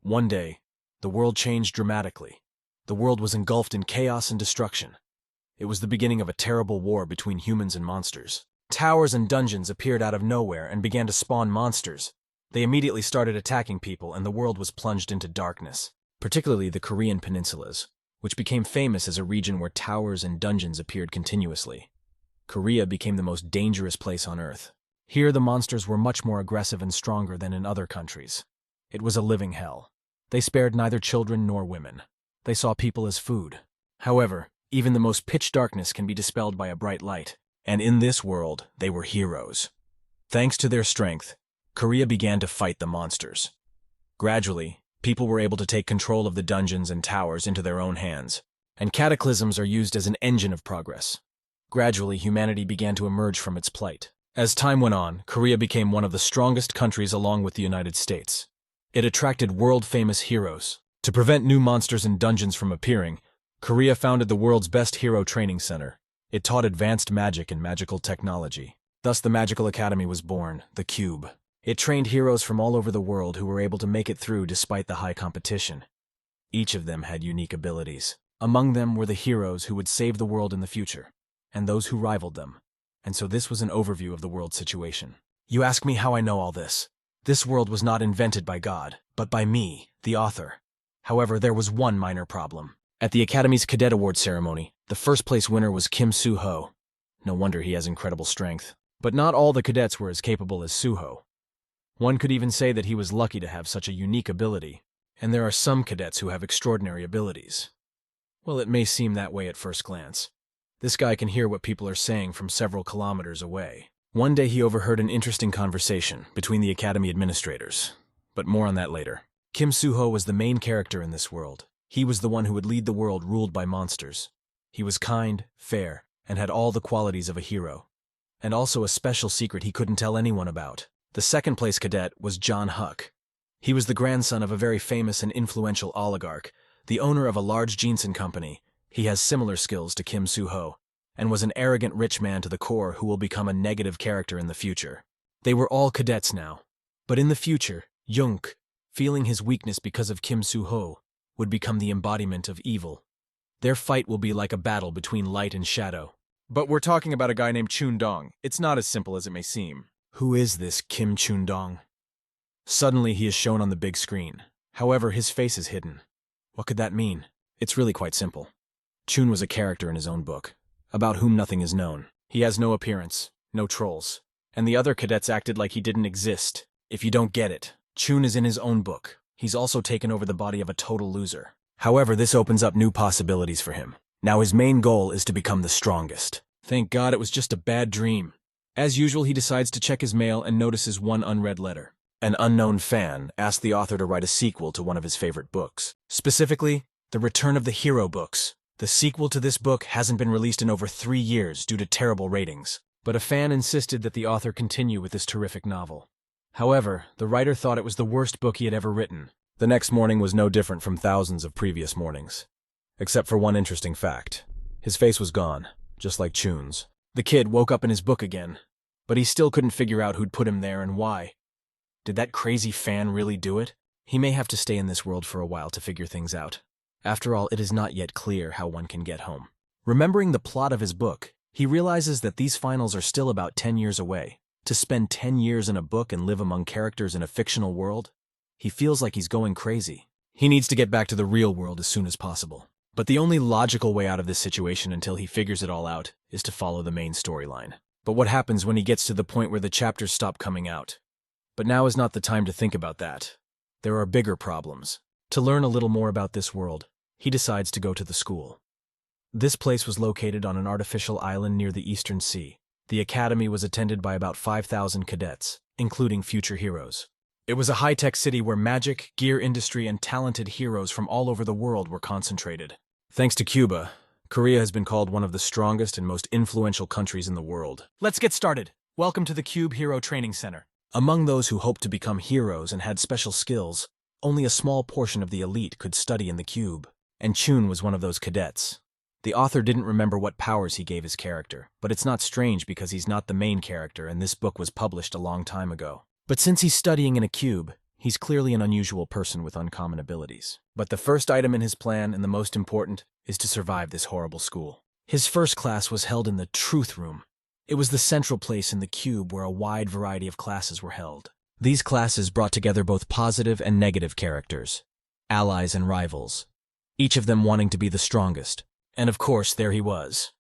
One day, the world changed dramatically. The world was engulfed in chaos and destruction. It was the beginning of a terrible war between humans and monsters. Towers and dungeons appeared out of nowhere and began to spawn monsters. They immediately started attacking people, and the world was plunged into darkness, particularly the Korean peninsulas, which became famous as a region where towers and dungeons appeared continuously. Korea became the most dangerous place on Earth. Here, the monsters were much more aggressive and stronger than in other countries. It was a living hell. They spared neither children nor women. They saw people as food. However, even the most pitch darkness can be dispelled by a bright light, and in this world, they were heroes. Thanks to their strength, Korea began to fight the monsters. Gradually, people were able to take control of the dungeons and towers into their own hands, and cataclysms are used as an engine of progress. Gradually, humanity began to emerge from its plight. As time went on, Korea became one of the strongest countries along with the United States. It attracted world-famous heroes. To prevent new monsters and dungeons from appearing, Korea founded the world's best hero training center. It taught advanced magic and magical technology. Thus, the Magical Academy was born, the Cube. It trained heroes from all over the world who were able to make it through despite the high competition. Each of them had unique abilities. Among them were the heroes who would save the world in the future, and those who rivaled them. And so this was an overview of the world situation. You ask me how I know all this. This world was not invented by God, but by me, the author. However, there was one minor problem. At the Academy's Cadet Award ceremony, the first-place winner was Kim Soo-ho. No wonder he has incredible strength. But not all the cadets were as capable as Soo-ho. One could even say that he was lucky to have such a unique ability, and there are some cadets who have extraordinary abilities. Well, it may seem that way at first glance. This guy can hear what people are saying from several kilometers away. One day he overheard an interesting conversation between the Academy administrators, but more on that later. Kim Soo-ho was the main character in this world. He was the one who would lead the world ruled by monsters. He was kind, fair, and had all the qualities of a hero. And also a special secret he couldn't tell anyone about. The second-place cadet was John Huck. He was the grandson of a very famous and influential oligarch, the owner of a large jeans company. He has similar skills to Kim Soo-ho, and was an arrogant rich man to the core who will become a negative character in the future. They were all cadets now. But in the future, Jung, feeling his weakness because of Kim Soo-ho, would become the embodiment of evil. Their fight will be like a battle between light and shadow. But we're talking about a guy named Chun-dong. It's not as simple as it may seem. Who is this Kim Chun-dong? Suddenly he is shown on the big screen. However, his face is hidden. What could that mean? It's really quite simple. Chun was a character in his own book, about whom nothing is known. He has no appearance, no trolls, and the other cadets acted like he didn't exist. If you don't get it, Chun is in his own book. He's also taken over the body of a total loser. However, this opens up new possibilities for him. Now his main goal is to become the strongest. Thank God it was just a bad dream. As usual, he decides to check his mail and notices one unread letter. An unknown fan asked the author to write a sequel to one of his favorite books. Specifically, The Return of the Hero books. The sequel to this book hasn't been released in over 3 years due to terrible ratings, but a fan insisted that the author continue with this terrific novel. However, the writer thought it was the worst book he had ever written. The next morning was no different from thousands of previous mornings. Except for one interesting fact. His face was gone, just like Chun's. The kid woke up in his book again, but he still couldn't figure out who'd put him there and why. Did that crazy fan really do it? He may have to stay in this world for a while to figure things out. After all, it is not yet clear how one can get home. Remembering the plot of his book, he realizes that these finals are still about 10 years away. To spend 10 years in a book and live among characters in a fictional world? He feels like he's going crazy. He needs to get back to the real world as soon as possible. But the only logical way out of this situation until he figures it all out is to follow the main storyline. But what happens when he gets to the point where the chapters stop coming out? But now is not the time to think about that. There are bigger problems. To learn a little more about this world, he decides to go to the school. This place was located on an artificial island near the Eastern Sea. The academy was attended by about 5,000 cadets, including future heroes. It was a high-tech city where magic, gear industry, and talented heroes from all over the world were concentrated. Thanks to Cuba, Korea has been called one of the strongest and most influential countries in the world. Let's get started. Welcome to the Cube Hero Training Center. Among those who hoped to become heroes and had special skills, only a small portion of the elite could study in the Cube, and Chun was one of those cadets. The author didn't remember what powers he gave his character, but it's not strange because he's not the main character and this book was published a long time ago. But since he's studying in a cube, He's clearly an unusual person with uncommon abilities. But the first item in his plan, and the most important, is to survive this horrible school. His first class was held in the Truth Room. It was the central place in the cube where a wide variety of classes were held. These classes brought together both positive and negative characters, allies and rivals, each of them wanting to be the strongest. And of course, there he was.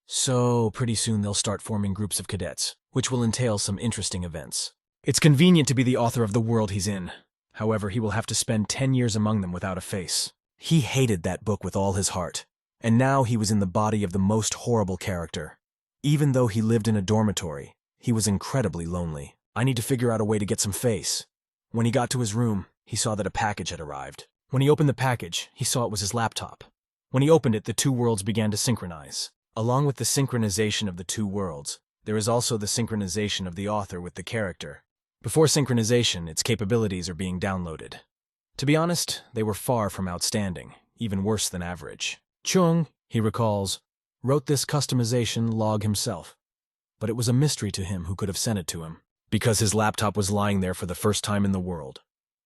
So, pretty soon they'll start forming groups of cadets, which will entail some interesting events. It's convenient to be the author of the world he's in. However, he will have to spend 10 years among them without a face. He hated that book with all his heart, and now he was in the body of the most horrible character. Even though he lived in a dormitory, he was incredibly lonely. I need to figure out a way to get some face. When he got to his room, he saw that a package had arrived. When he opened the package, he saw it was his laptop. When he opened it, the two worlds began to synchronize. Along with the synchronization of the two worlds, there is also the synchronization of the author with the character. Before synchronization, its capabilities are being downloaded. To be honest, they were far from outstanding, even worse than average. Chung, he recalls, wrote this customization log himself. But it was a mystery to him who could have sent it to him, because his laptop was lying there for the first time in the world.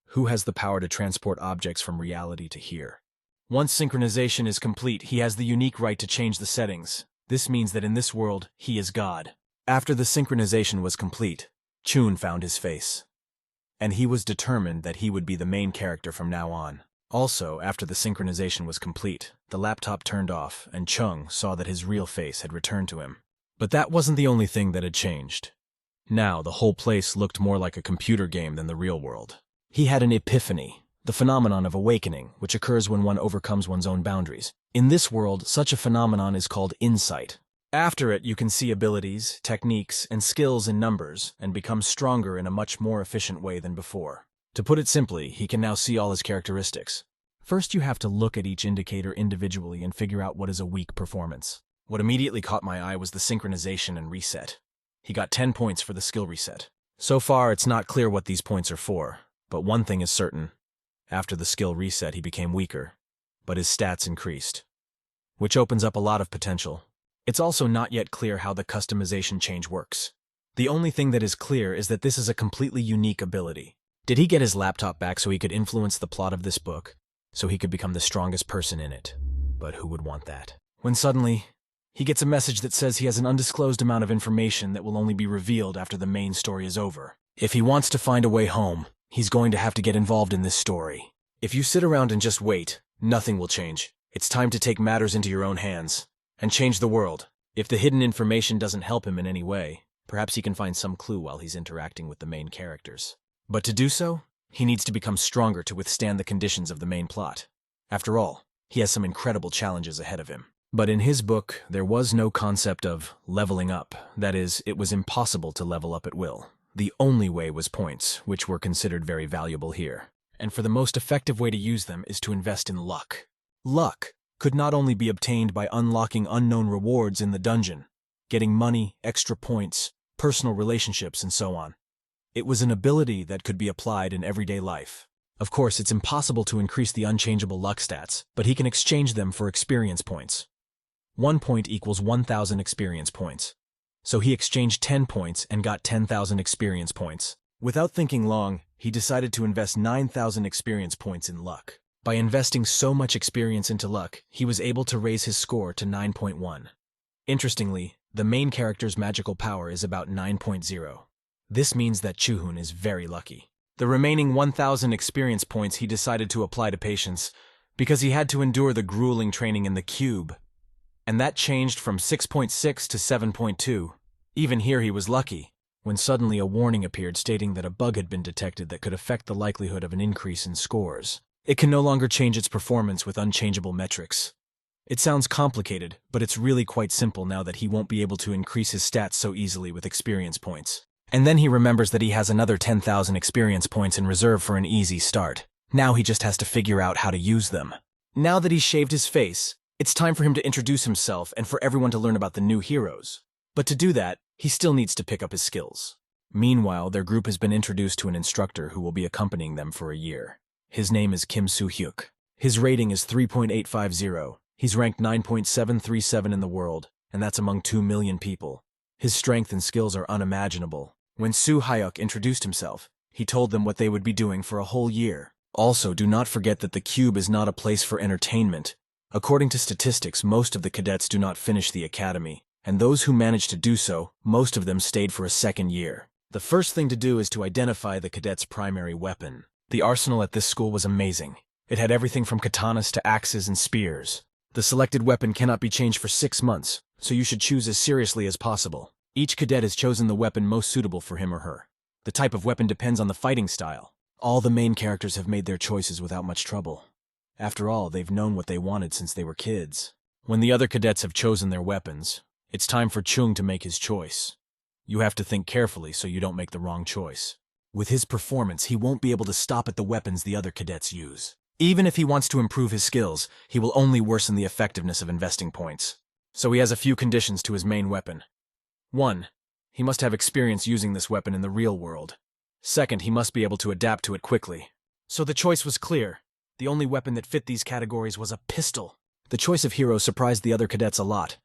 Who has the power to transport objects from reality to here? Once synchronization is complete, he has the unique right to change the settings. This means that in this world, he is God. After the synchronization was complete, Chun found his face. And he was determined that he would be the main character from now on. Also, after the synchronization was complete, the laptop turned off, and Chung saw that his real face had returned to him. But that wasn't the only thing that had changed. Now, the whole place looked more like a computer game than the real world. He had an epiphany, the phenomenon of awakening, which occurs when one overcomes one's own boundaries. In this world, such a phenomenon is called insight. After it, you can see abilities, techniques, and skills in numbers, and become stronger in a much more efficient way than before. To put it simply, he can now see all his characteristics. First, you have to look at each indicator individually and figure out what is a weak performance. What immediately caught my eye was the synchronization and reset. He got 10 points for the skill reset. So far, it's not clear what these points are for, but one thing is certain. After the skill reset, he became weaker, but his stats increased, which opens up a lot of potential. It's also not yet clear how the customization change works. The only thing that is clear is that this is a completely unique ability. Did he get his laptop back so he could influence the plot of this book, so he could become the strongest person in it? But who would want that? When suddenly, he gets a message that says he has an undisclosed amount of information that will only be revealed after the main story is over. If he wants to find a way home, he's going to have to get involved in this story. If you sit around and just wait, nothing will change. It's time to take matters into your own hands and change the world. If the hidden information doesn't help him in any way, perhaps he can find some clue while he's interacting with the main characters. But to do so, he needs to become stronger to withstand the conditions of the main plot. After all, he has some incredible challenges ahead of him. But in his book, there was no concept of leveling up. That is, it was impossible to level up at will. The only way was points, which were considered very valuable here. And for the most effective way to use them is to invest in luck. Luck could not only be obtained by unlocking unknown rewards in the dungeon, getting money, extra points, personal relationships, and so on. It was an ability that could be applied in everyday life. Of course, it's impossible to increase the unchangeable luck stats, but he can exchange them for experience points. 1 point equals 1,000 experience points. So he exchanged 10 points and got 10,000 experience points. Without thinking long, he decided to invest 9,000 experience points in luck. By investing so much experience into luck, he was able to raise his score to 9.1. Interestingly, the main character's magical power is about 9.0. This means that Chuhun is very lucky. The remaining 1,000 experience points he decided to apply to patience, because he had to endure the grueling training in the cube. And that changed from 6.6 to 7.2. Even here he was lucky, when suddenly a warning appeared stating that a bug had been detected that could affect the likelihood of an increase in scores. It can no longer change its performance with unchangeable metrics. It sounds complicated, but it's really quite simple now that he won't be able to increase his stats so easily with experience points. And then he remembers that he has another 10,000 experience points in reserve for an easy start. Now he just has to figure out how to use them. Now that he's shaved his face, it's time for him to introduce himself and for everyone to learn about the new heroes. But to do that, he still needs to pick up his skills. Meanwhile, their group has been introduced to an instructor who will be accompanying them for a year. His name is Kim Soo-hyuk. His rating is 3.850. He's ranked 9.737 in the world, and that's among 2 million people. His strength and skills are unimaginable. When Soo-hyuk introduced himself, He told them what they would be doing for a whole year. Also, do not forget that the cube is not a place for entertainment. According to statistics, most of the cadets do not finish the academy, and those who manage to do so, most of them stayed for a second year. The first thing to do is to identify the cadet's primary weapon. The arsenal at this school was amazing. It had everything from katanas to axes and spears. The selected weapon cannot be changed for 6 months, so you should choose as seriously as possible. Each cadet has chosen the weapon most suitable for him or her. The type of weapon depends on the fighting style. All the main characters have made their choices without much trouble. After all, they've known what they wanted since they were kids. When the other cadets have chosen their weapons, it's time for Chung to make his choice. You have to think carefully so you don't make the wrong choice. With his performance, he won't be able to stop at the weapons the other cadets use. Even if he wants to improve his skills, he will only worsen the effectiveness of investing points. So he has a few conditions to his main weapon. 1. He must have experience using this weapon in the real world. 2nd, he must be able to adapt to it quickly. So the choice was clear. The only weapon that fit these categories was a pistol. The choice of hero surprised the other cadets a lot.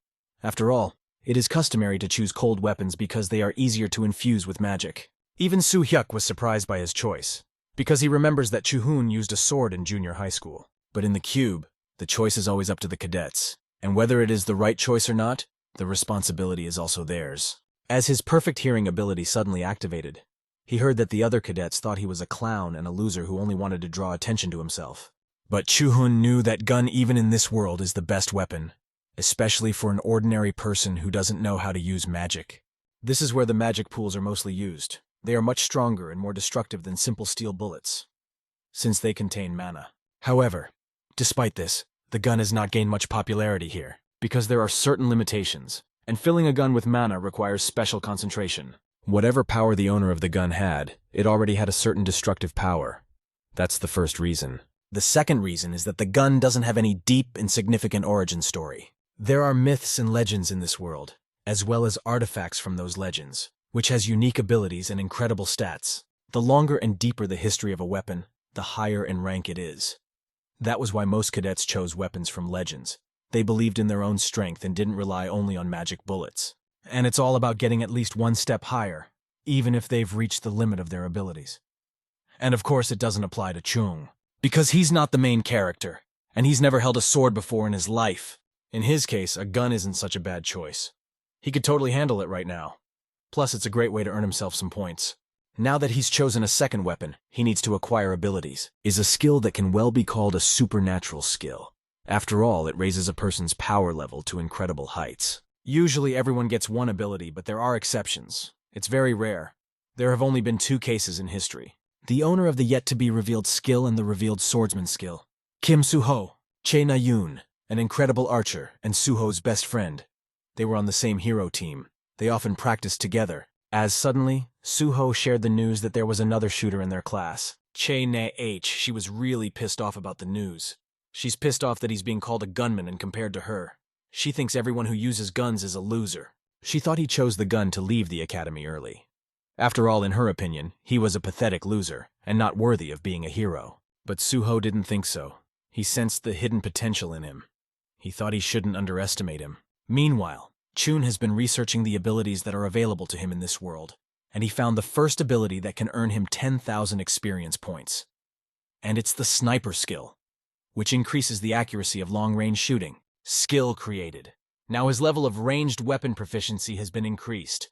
After all, it is customary to choose cold weapons because they are easier to infuse with magic. Even Soo-hyuk was surprised by his choice, because he remembers that Choo-hoon used a sword in junior high school. But in the cube, the choice is always up to the cadets, and whether it is the right choice or not, the responsibility is also theirs. As his perfect hearing ability suddenly activated, he heard that the other cadets thought he was a clown and a loser who only wanted to draw attention to himself. But Choo-hoon knew that gun even in this world is the best weapon, especially for an ordinary person who doesn't know how to use magic. This is where the magic pools are mostly used. They are much stronger and more destructive than simple steel bullets, since they contain mana. However, despite this, the gun has not gained much popularity here, because there are certain limitations, and filling a gun with mana requires special concentration. Whatever power the owner of the gun had, it already had a certain destructive power. That's the first reason. The second reason is that the gun doesn't have any deep and significant origin story. There are myths and legends in this world, as well as artifacts from those legends, which has unique abilities and incredible stats. The longer and deeper the history of a weapon, the higher in rank it is. That was why most cadets chose weapons from legends. They believed in their own strength and didn't rely only on magic bullets. And it's all about getting at least one step higher, even if they've reached the limit of their abilities. And of course it doesn't apply to Chung, because he's not the main character, and he's never held a sword before in his life. In his case, a gun isn't such a bad choice. He could totally handle it right now. Plus, it's a great way to earn himself some points. Now that he's chosen a second weapon, he needs to acquire abilities. Is a skill that can well be called a supernatural skill. After all, it raises a person's power level to incredible heights. Usually everyone gets one ability, but there are exceptions. It's very rare. There have only been 2 cases in history. The owner of the yet-to-be-revealed skill and the revealed swordsman skill. Kim Soo-ho, Chae Na-yoon, an incredible archer and Soo-ho's best friend. They were on the same hero team. They often practiced together. As suddenly, Soo-ho shared the news that there was another shooter in their class. Chae Na-h, she was really pissed off about the news. She's pissed off that he's being called a gunman and compared to her. She thinks everyone who uses guns is a loser. She thought he chose the gun to leave the academy early. After all, in her opinion, he was a pathetic loser and not worthy of being a hero. But Soo-ho didn't think so. He sensed the hidden potential in him. He thought he shouldn't underestimate him. Meanwhile, Chun has been researching the abilities that are available to him in this world, and he found the first ability that can earn him 10,000 experience points. And it's the sniper skill, which increases the accuracy of long-range shooting. Skill created. Now his level of ranged weapon proficiency has been increased.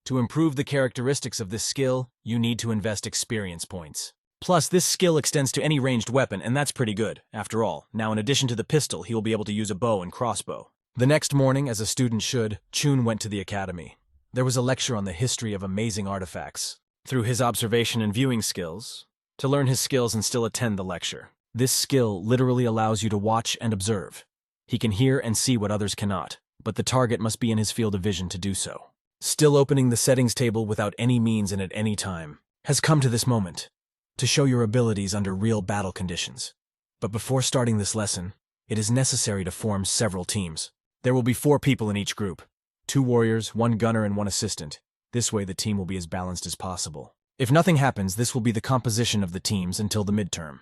To improve the characteristics of this skill, you need to invest experience points. Plus, this skill extends to any ranged weapon, and that's pretty good. After all, now in addition to the pistol, he will be able to use a bow and crossbow. The next morning, as a student should, Chun went to the academy. There was a lecture on the history of amazing artifacts. Through his observation and viewing skills, to learn his skills and still attend the lecture. This skill literally allows you to watch and observe. He can hear and see what others cannot, but the target must be in his field of vision to do so. Still opening the settings table without any means and at any time has come to this moment, to show your abilities under real battle conditions. But before starting this lesson, it is necessary to form several teams. There will be 4 people in each group, 2 warriors, 1 gunner, and 1 assistant. This way the team will be as balanced as possible. If nothing happens, this will be the composition of the teams until the midterm.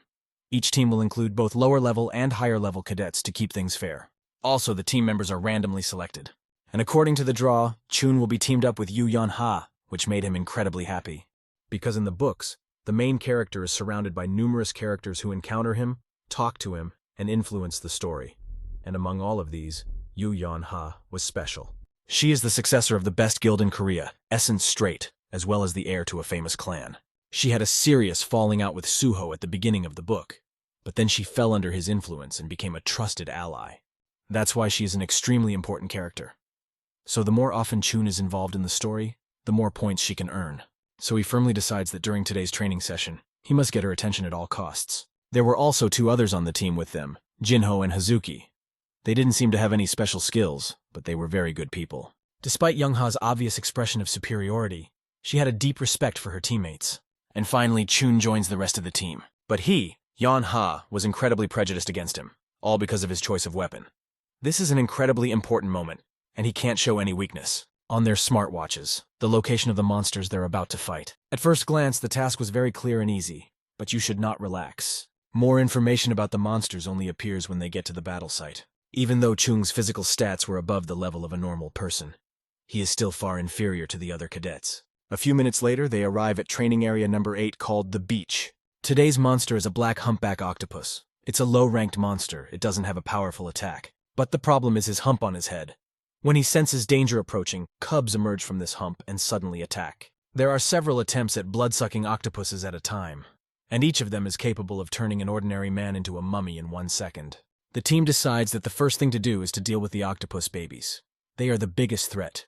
Each team will include both lower-level and higher-level cadets to keep things fair. Also, the team members are randomly selected. And according to the draw, Chun will be teamed up with Yu Yeon-ha, which made him incredibly happy. Because in the books, The main character is surrounded by numerous characters who encounter him, talk to him, and influence the story. And among all of these, Yu Yeon-ha was special. She is the successor of the best guild in Korea, Essence Straight, as well as the heir to a famous clan. She had a serious falling out with Suho at the beginning of the book, but then she fell under his influence and became a trusted ally. That's why she is an extremely important character. So the more often Chun is involved in the story, the more points she can earn. So he firmly decides that during today's training session, he must get her attention at all costs. There were also 2 others on the team with them, Jinho and Hazuki. They didn't seem to have any special skills, but they were very good people. Despite Young-ha's obvious expression of superiority, she had a deep respect for her teammates. And finally, Chun joins the rest of the team. But he, Yeon-ha, was incredibly prejudiced against him, all because of his choice of weapon. This is an incredibly important moment, and he can't show any weakness. On their smartwatches, the location of the monsters they're about to fight. At first glance, the task was very clear and easy, but you should not relax. More information about the monsters only appears when they get to the battle site. Even though Chung's physical stats were above the level of a normal person, he is still far inferior to the other cadets. A few minutes later, they arrive at training area number 8 called the Beach. Today's monster is a black humpback octopus. It's a low-ranked monster. It doesn't have a powerful attack. But the problem is his hump on his head. When he senses danger approaching, cubs emerge from this hump and suddenly attack. There are several attempts at blood-sucking octopuses at a time, and each of them is capable of turning an ordinary man into a mummy in 1 second. The team decides that the first thing to do is to deal with the octopus babies. They are the biggest threat.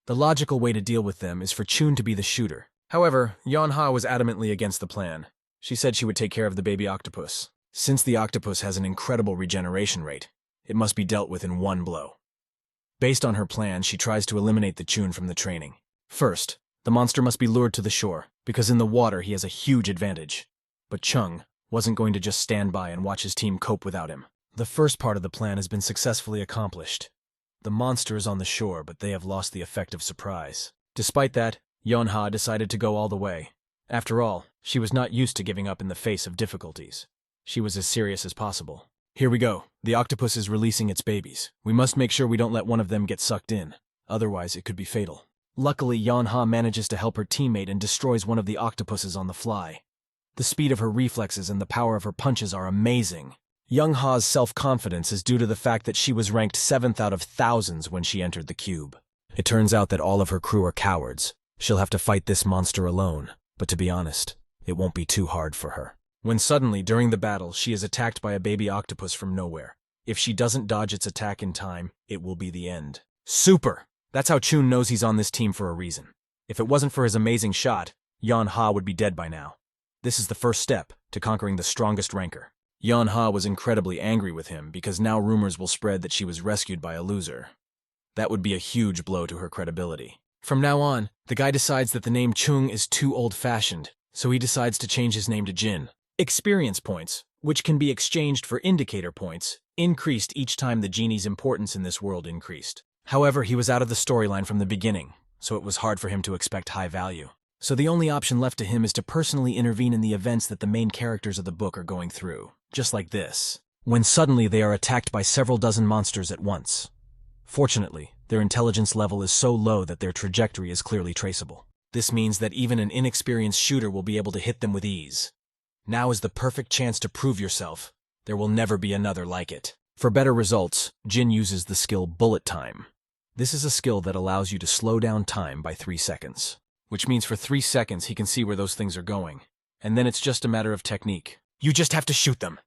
The logical way to deal with them is for Chun to be the shooter. However, Yeon-ha was adamantly against the plan. She said she would take care of the baby octopus. Since the octopus has an incredible regeneration rate, it must be dealt with in 1 blow. Based on her plan, she tries to eliminate the Chun from the training. First, the monster must be lured to the shore, because in the water he has a huge advantage. But Chung wasn't going to just stand by and watch his team cope without him. The first part of the plan has been successfully accomplished. The monster is on the shore, but they have lost the effect of surprise. Despite that, Yeon-ha decided to go all the way. After all, she was not used to giving up in the face of difficulties. She was as serious as possible. Here we go. The octopus is releasing its babies. We must make sure we don't let one of them get sucked in. Otherwise, it could be fatal. Luckily, Yeon-ha manages to help her teammate and destroys one of the octopuses on the fly. The speed of her reflexes and the power of her punches are amazing. Young-ha's self-confidence is due to the fact that she was ranked 7th out of thousands when she entered the cube. It turns out that all of her crew are cowards. She'll have to fight this monster alone, but to be honest, it won't be too hard for her. When suddenly, during the battle, she is attacked by a baby octopus from nowhere. If she doesn't dodge its attack in time, it will be the end. Super! That's how Chun knows he's on this team for a reason. If it wasn't for his amazing shot, Yeon-ha would be dead by now. This is the first step to conquering the strongest ranker. Yeon-ha was incredibly angry with him because now rumors will spread that she was rescued by a loser. That would be a huge blow to her credibility. From now on, the guy decides that the name Chung is too old-fashioned, so he decides to change his name to Jin. Experience points, which can be exchanged for indicator points, increased each time the genie's importance in this world increased. However, he was out of the storyline from the beginning, so it was hard for him to expect high value. So the only option left to him is to personally intervene in the events that the main characters of the book are going through, just like this, when suddenly they are attacked by several dozen monsters at once. Fortunately, their intelligence level is so low that their trajectory is clearly traceable. This means that even an inexperienced shooter will be able to hit them with ease. Now is the perfect chance to prove yourself. There will never be another like it. For better results, Jin uses the skill Bullet Time. This is a skill that allows you to slow down time by 3 seconds. Which means for 3 seconds he can see where those things are going. And then it's just a matter of technique. You just have to shoot them.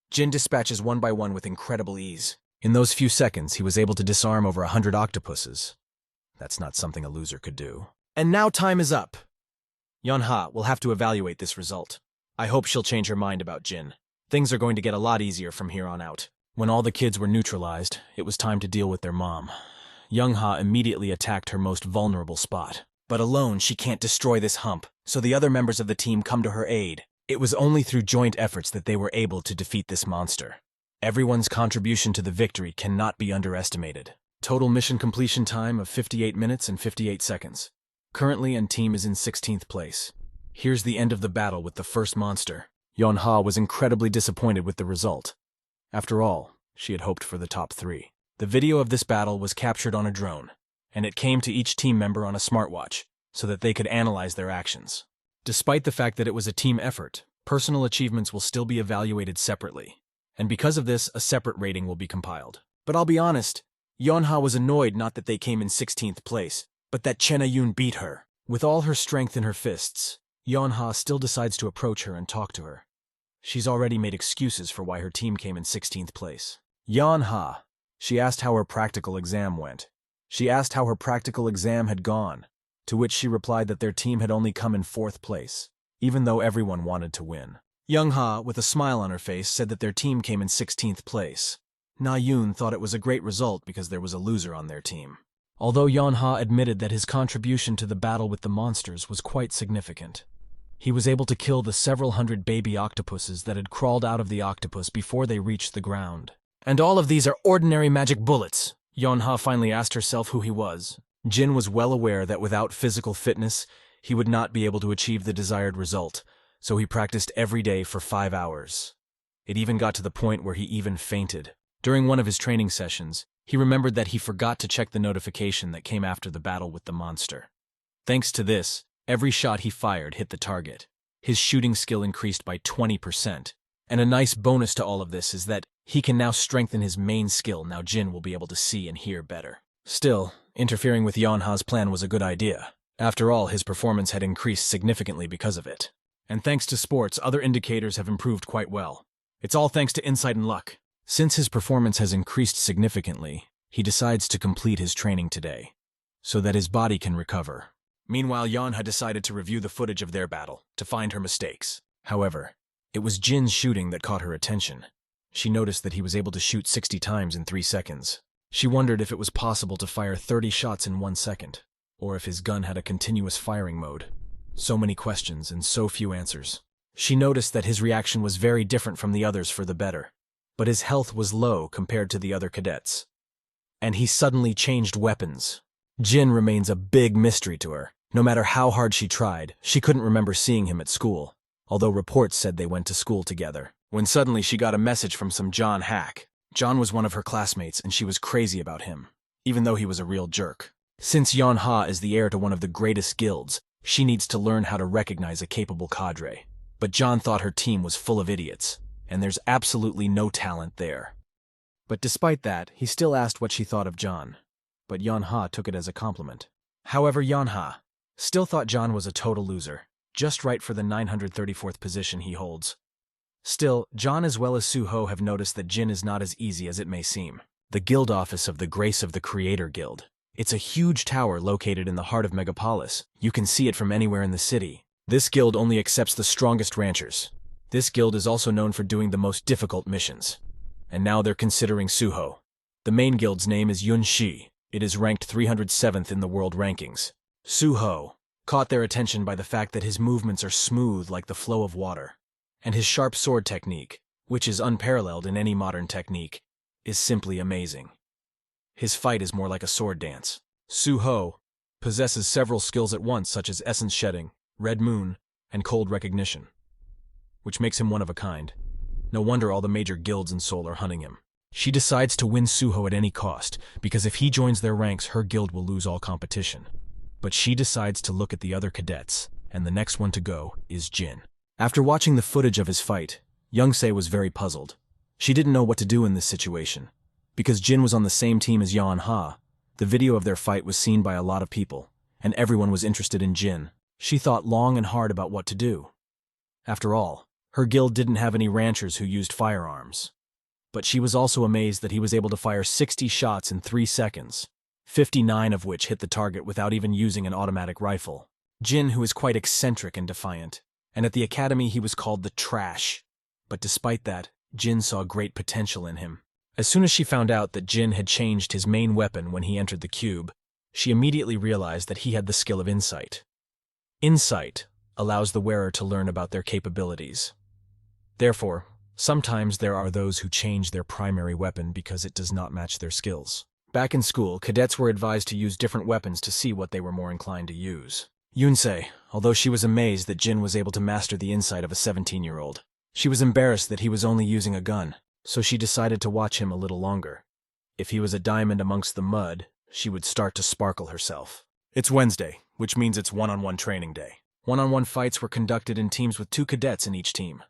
Jin dispatches one by one with incredible ease. In those few seconds, he was able to disarm over 100 octopuses. That's not something a loser could do. And now time is up. Yeon-ha will have to evaluate this result. I hope she'll change her mind about Jin. Things are going to get a lot easier from here on out. When all the kids were neutralized, it was time to deal with their mom. Yeon-ha immediately attacked her most vulnerable spot. But alone, she can't destroy this hump, so the other members of the team come to her aid. It was only through joint efforts that they were able to defeat this monster. Everyone's contribution to the victory cannot be underestimated. Total mission completion time of 58 minutes and 58 seconds. Currently, and team is in 16th place. Here's the end of the battle with the first monster. Yeon-ha was incredibly disappointed with the result. After all, she had hoped for the top 3. The video of this battle was captured on a drone, and it came to each team member on a smartwatch, so that they could analyze their actions. Despite the fact that it was a team effort, personal achievements will still be evaluated separately. And because of this, a separate rating will be compiled. But I'll be honest, Yeonha was annoyed not that they came in 16th place, but that Chen Ayun beat her. With all her strength in her fists, Yeonha still decides to approach her and talk to her. She's already made excuses for why her team came in 16th place. Yeonha. She asked how her practical exam went. She asked how her practical exam had gone, to which she replied that their team had only come in 4th place, even though everyone wanted to win. Youngha, with a smile on her face, said that their team came in 16th place. Na-yoon thought it was a great result because there was a loser on their team. Although Yeonha admitted that his contribution to the battle with the monsters was quite significant. He was able to kill the several hundred baby octopuses that had crawled out of the octopus before they reached the ground. And all of these are ordinary magic bullets. Yeonha finally asked herself who he was. Jin was well aware that without physical fitness, he would not be able to achieve the desired result, so he practiced every day for 5 hours. It even got to the point where he even fainted. During one of his training sessions, he remembered that he forgot to check the notification that came after the battle with the monster. Thanks to this, every shot he fired hit the target. His shooting skill increased by 20%. And a nice bonus to all of this is that he can now strengthen his main skill. Now Jin will be able to see and hear better. Still, interfering with Yeonha's plan was a good idea. After all, his performance had increased significantly because of it. And thanks to sports, other indicators have improved quite well. It's all thanks to insight and luck. Since his performance has increased significantly, he decides to complete his training today, so that his body can recover. Meanwhile, Yeonha decided to review the footage of their battle, to find her mistakes. However, it was Jin's shooting that caught her attention. She noticed that he was able to shoot 60 times in 3 seconds. She wondered if it was possible to fire 30 shots in 1 second, or if his gun had a continuous firing mode. So many questions and so few answers. She noticed that his reaction was very different from the others for the better, but his health was low compared to the other cadets. And he suddenly changed weapons. Jin remains a big mystery to her. No matter how hard she tried, she couldn't remember seeing him at school, although reports said they went to school together. When suddenly she got a message from some John hack. John was one of her classmates and she was crazy about him, even though he was a real jerk. Since Yeonha is the heir to one of the greatest guilds, she needs to learn how to recognize a capable cadre. But John thought her team was full of idiots, and there's absolutely no talent there. But despite that, he still asked what she thought of John. But Yeonha took it as a compliment. However, Yeonha still thought John was a total loser, just right for the 934th position he holds. Still, John as well as Suho have noticed that Jin is not as easy as it may seem. The guild office of the Grace of the Creator Guild. It's a huge tower located in the heart of Megapolis. You can see it from anywhere in the city. This guild only accepts the strongest ranchers. This guild is also known for doing the most difficult missions. And now they're considering Suho. The main guild's name is Yunshi. It is ranked 307th in the world rankings. Suho caught their attention by the fact that his movements are smooth like the flow of water. And his sharp sword technique, which is unparalleled in any modern technique, is simply amazing. His fight is more like a sword dance. Suho possesses several skills at once such as essence shedding, red moon, and cold recognition, which makes him one of a kind. No wonder all the major guilds in Seoul are hunting him. She decides to win Suho at any cost, because if he joins their ranks, her guild will lose all competition. But she decides to look at the other cadets, and the next one to go is Jin. After watching the footage of his fight, Youngse was very puzzled. She didn't know what to do in this situation. Because Jin was on the same team as Yeonha, the video of their fight was seen by a lot of people, and everyone was interested in Jin. She thought long and hard about what to do. After all, her guild didn't have any ranchers who used firearms. But she was also amazed that he was able to fire 60 shots in 3 seconds, 59 of which hit the target without even using an automatic rifle. Jin, who is quite eccentric and defiant, and at the academy he was called the Trash. But despite that, Jin saw great potential in him. As soon as she found out that Jin had changed his main weapon when he entered the cube, she immediately realized that he had the skill of insight. Insight allows the wearer to learn about their capabilities. Therefore, sometimes there are those who change their primary weapon because it does not match their skills. Back in school, cadets were advised to use different weapons to see what they were more inclined to use. Yunse, although she was amazed that Jin was able to master the insight of a 17-year-old, she was embarrassed that he was only using a gun, so she decided to watch him a little longer. If he was a diamond amongst the mud, she would start to sparkle herself. It's Wednesday, which means it's one-on-one training day. One-on-one fights were conducted in teams with 2 cadets in each team.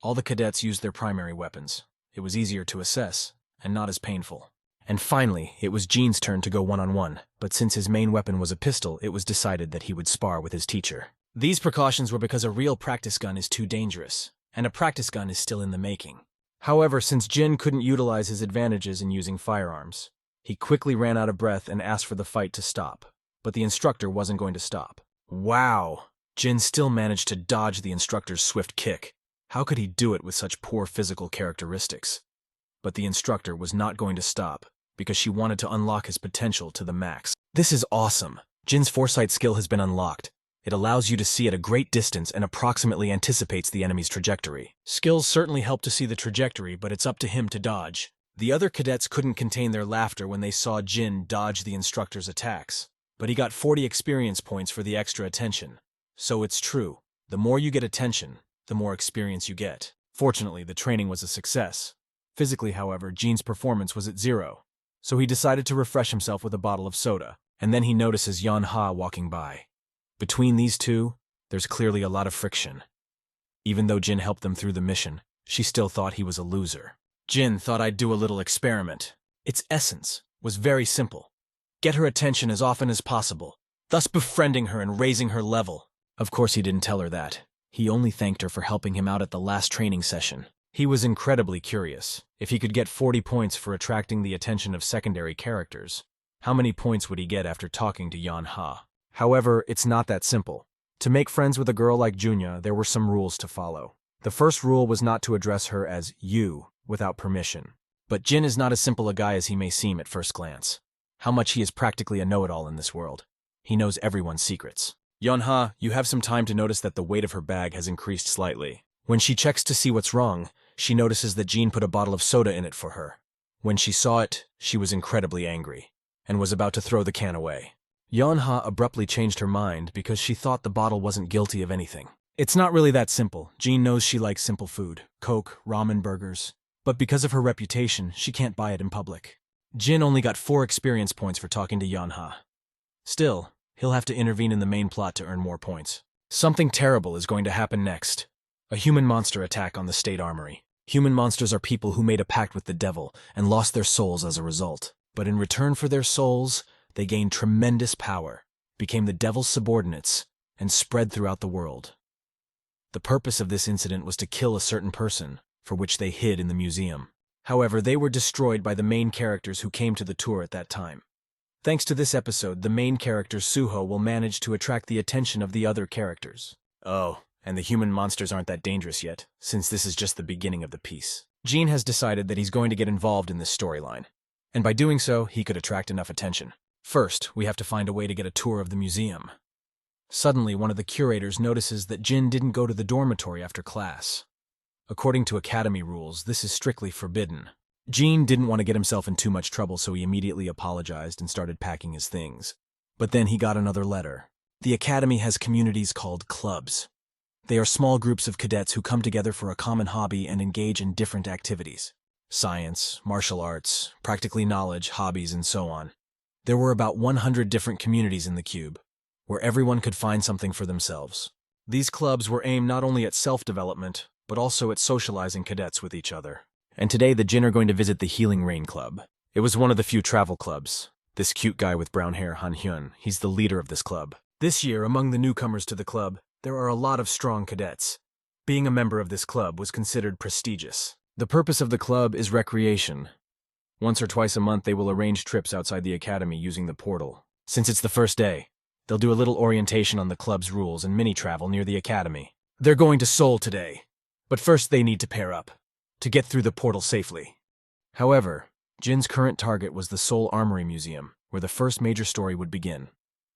All the cadets used their primary weapons. It was easier to assess, and not as painful. And finally, it was Jean's turn to go one-on-one, but since his main weapon was a pistol, it was decided that he would spar with his teacher. These precautions were because a real practice gun is too dangerous, and a practice gun is still in the making. However, since Jin couldn't utilize his advantages in using firearms, he quickly ran out of breath and asked for the fight to stop. But the instructor wasn't going to stop. Wow! Jin still managed to dodge the instructor's swift kick. How could he do it with such poor physical characteristics? But the instructor was not going to stop, because she wanted to unlock his potential to the max. This is awesome! Jin's foresight skill has been unlocked. It allows you to see at a great distance and approximately anticipates the enemy's trajectory. Skills certainly help to see the trajectory, but it's up to him to dodge. The other cadets couldn't contain their laughter when they saw Jin dodge the instructor's attacks. But he got 40 experience points for the extra attention. So it's true. The more you get attention, the more experience you get. Fortunately, the training was a success. Physically, however, Jin's performance was at 0. So he decided to refresh himself with a bottle of soda, and then he notices Yanha walking by. Between these two, there's clearly a lot of friction. Even though Jin helped them through the mission, she still thought he was a loser. Jin thought I'd do a little experiment. Its essence was very simple. Get her attention as often as possible, thus befriending her and raising her level. Of course he didn't tell her that. He only thanked her for helping him out at the last training session. He was incredibly curious. If he could get 40 points for attracting the attention of secondary characters, how many points would he get after talking to Yanha? However, it's not that simple. To make friends with a girl like Junya, there were some rules to follow. The first rule was not to address her as you without permission. But Jin is not as simple a guy as he may seem at first glance. How much he is practically a know-it-all in this world. He knows everyone's secrets. Yanha, you have some time to notice that the weight of her bag has increased slightly. When she checks to see what's wrong, she notices that Jin put a bottle of soda in it for her. When she saw it, she was incredibly angry, and was about to throw the can away. Yanha abruptly changed her mind because she thought the bottle wasn't guilty of anything. It's not really that simple. Jin knows she likes simple food, Coke, ramen burgers. But because of her reputation, she can't buy it in public. Jin only got 4 experience points for talking to Yanha. Still, he'll have to intervene in the main plot to earn more points. Something terrible is going to happen next. A human monster attack on the state armory. Human monsters are people who made a pact with the devil and lost their souls as a result. But in return for their souls, they gained tremendous power, became the devil's subordinates, and spread throughout the world. The purpose of this incident was to kill a certain person, for which they hid in the museum. However, they were destroyed by the main characters who came to the tour at that time. Thanks to this episode, the main character Suho will manage to attract the attention of the other characters. Oh, and the human monsters aren't that dangerous yet, since this is just the beginning of the piece. Jin has decided that he's going to get involved in this storyline, and by doing so, he could attract enough attention. First, we have to find a way to get a tour of the museum. Suddenly, one of the curators notices that Jin didn't go to the dormitory after class. According to academy rules, this is strictly forbidden. Jin didn't want to get himself in too much trouble, so he immediately apologized and started packing his things. But then he got another letter. The academy has communities called clubs. They are small groups of cadets who come together for a common hobby and engage in different activities. Science, martial arts, practically knowledge, hobbies, and so on. There were about 100 different communities in the cube, where everyone could find something for themselves. These clubs were aimed not only at self-development, but also at socializing cadets with each other. And today the Jin are going to visit the Healing Rain Club. It was one of the few travel clubs. This cute guy with brown hair, Han Hyun, he's the leader of this club. This year, among the newcomers to the club, there are a lot of strong cadets. Being a member of this club was considered prestigious. The purpose of the club is recreation. Once or twice a month they will arrange trips outside the academy using the portal. Since it's the first day, they'll do a little orientation on the club's rules and mini-travel near the academy. They're going to Seoul today, but first they need to pair up, to get through the portal safely. However, Jin's current target was the Seoul Armory Museum, where the first major story would begin.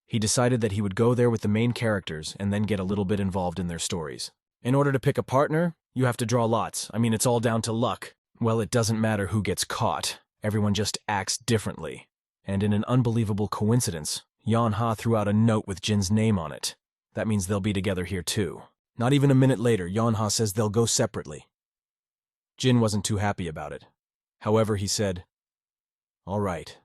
He decided that he would go there with the main characters and then get a little bit involved in their stories. In order to pick a partner, you have to draw lots. I mean, it's all down to luck. Well, it doesn't matter who gets caught. Everyone just acts differently. And in an unbelievable coincidence, Yanha threw out a note with Jin's name on it. That means they'll be together here too. Not even a minute later, Yanha says they'll go separately. Jin wasn't too happy about it. However, he said, "All right,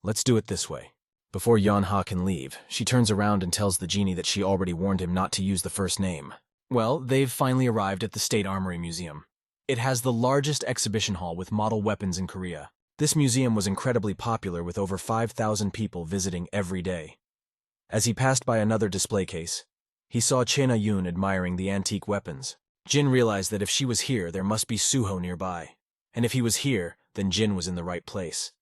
let's do it this way. Before Yanha can leave, she turns around and tells the genie that she already warned him not to use the first name. Well, they've finally arrived at the State Armory Museum. It has the largest exhibition hall with model weapons in Korea. This museum was incredibly popular with over 5,000 people visiting every day. As he passed by another display case, he saw Chena Yun admiring the antique weapons. Jin realized that if she was here, there must be Suho nearby. And if he was here, then Jin was in the right place.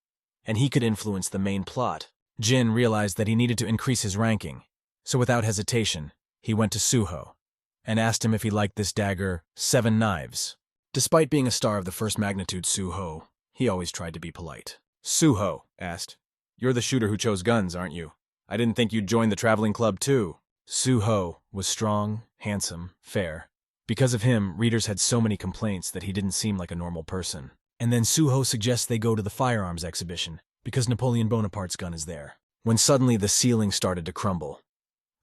And he could influence the main plot. Jin realized that he needed to increase his ranking, so without hesitation, he went to Suho and asked him if he liked this dagger, 7 knives. Despite being a star of the first magnitude Suho, he always tried to be polite. Suho asked, "You're the shooter who chose guns, aren't you? I didn't think you'd join the traveling club too." Suho was strong, handsome, fair. Because of him, readers had so many complaints that he didn't seem like a normal person. And then Suho suggests they go to the firearms exhibition, because Napoleon Bonaparte's gun is there. When suddenly the ceiling started to crumble.